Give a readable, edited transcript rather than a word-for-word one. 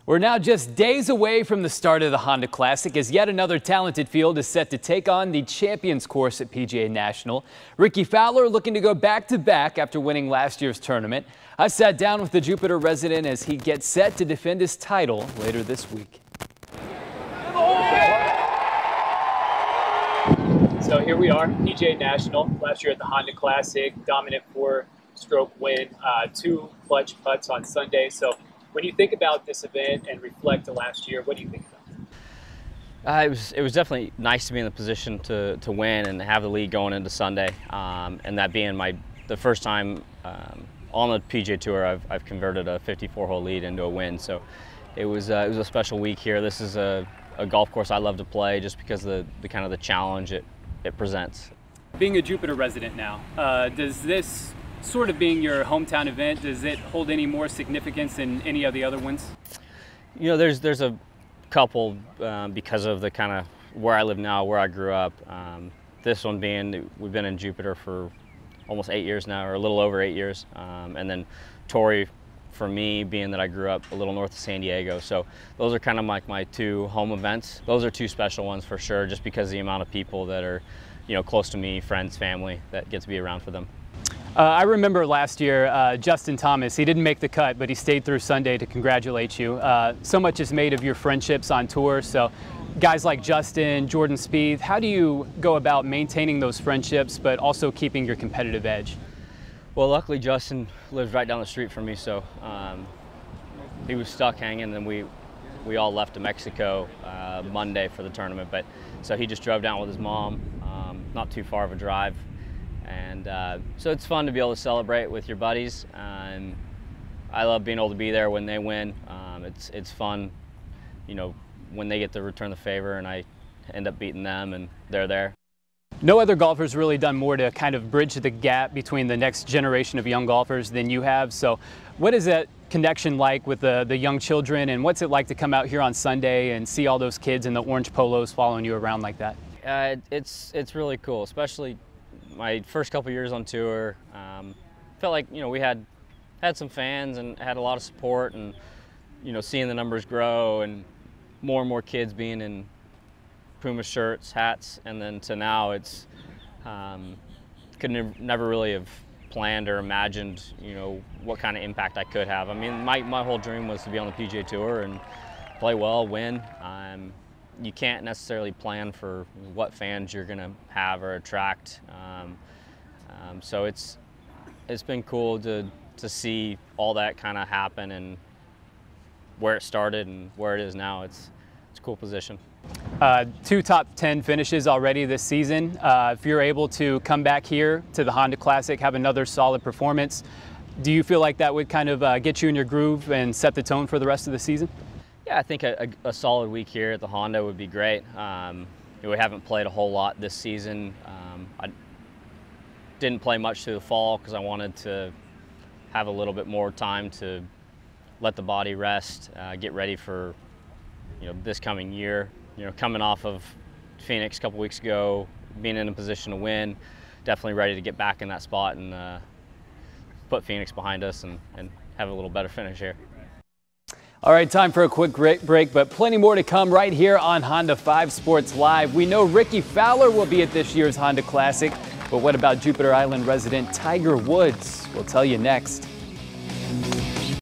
We're now just days away from the start of the Honda Classic as yet another talented field is set to take on the Champions Course at PGA National. Rickie Fowler looking to go back-to-back after winning last year's tournament. I sat down with the Jupiter resident as he gets set to defend his title later this week. So here we are, PGA National. Last year at the Honda Classic, dominant 4-stroke win, 2 clutch putts on Sunday. So when you think about this event and reflect to last year, what do you think about it? It was definitely nice to be in the position to win and have the lead going into Sunday, and that being the first time on the PGA Tour I've converted a 54-hole lead into a win. So it was a special week here. This is a golf course I love to play just because of the kind of the challenge it presents. Being a Jupiter resident now, does this sort of being your hometown event, does it hold any more significance than any of the other ones? You know, there's a couple because of the kind of where I live now, where I grew up. This one being, we've been in Jupiter for almost 8 years now, or a little over 8 years. And then Torrey, for me, being that I grew up a little north of San Diego. So those are kind of like my 2 home events. Those are 2 special ones for sure, just because of the amount of people that are, you know, close to me, friends, family, that get to be around for them. I remember last year, Justin Thomas, he didn't make the cut, but he stayed through Sunday to congratulate you. So much is made of your friendships on tour. So guys like Justin, Jordan Spieth, how do you go about maintaining those friendships, but also keeping your competitive edge? Well, luckily Justin lives right down the street from me, so he was stuck hanging, and we all left to Mexico Monday for the tournament. But so he just drove down with his mom, not too far of a drive. And so it's fun to be able to celebrate with your buddies, and I love being able to be there when they win. It's fun, you know, when they get to return the favor and I end up beating them and they're there. No other golfer's really done more to kind of bridge the gap between the next generation of young golfers than you have. So what is that connection like with the young children, and what's it like to come out here on Sunday and see all those kids in the orange polos following you around like that? It's really cool, especially my first couple years on tour. Felt like, you know, we had some fans and had a lot of support, and, you know, seeing the numbers grow and more kids being in Puma shirts, hats, and then to now it's could never really have planned or imagined, you know, what kind of impact I could have. I mean, my whole dream was to be on the PGA Tour and play well, win. You can't necessarily plan for what fans you're going to have or attract. So it's been cool to see all that kind of happen and where it started and where it is now. It's a cool position. 2 top 10 finishes already this season. If you're able to come back here to the Honda Classic, have another solid performance, do you feel like that would kind of get you in your groove and set the tone for the rest of the season? Yeah, I think a solid week here at the Honda would be great. We haven't played a whole lot this season. I didn't play much through the fall because I wanted to have a little bit more time to let the body rest, get ready for, you know, this coming year. You know, coming off of Phoenix a couple weeks ago, being in a position to win, definitely ready to get back in that spot and put Phoenix behind us and have a little better finish here. All right, time for a quick break, but plenty more to come right here on Honda 5 Sports Live. We know Rickie Fowler will be at this year's Honda Classic, but what about Jupiter Island resident Tiger Woods? We'll tell you next.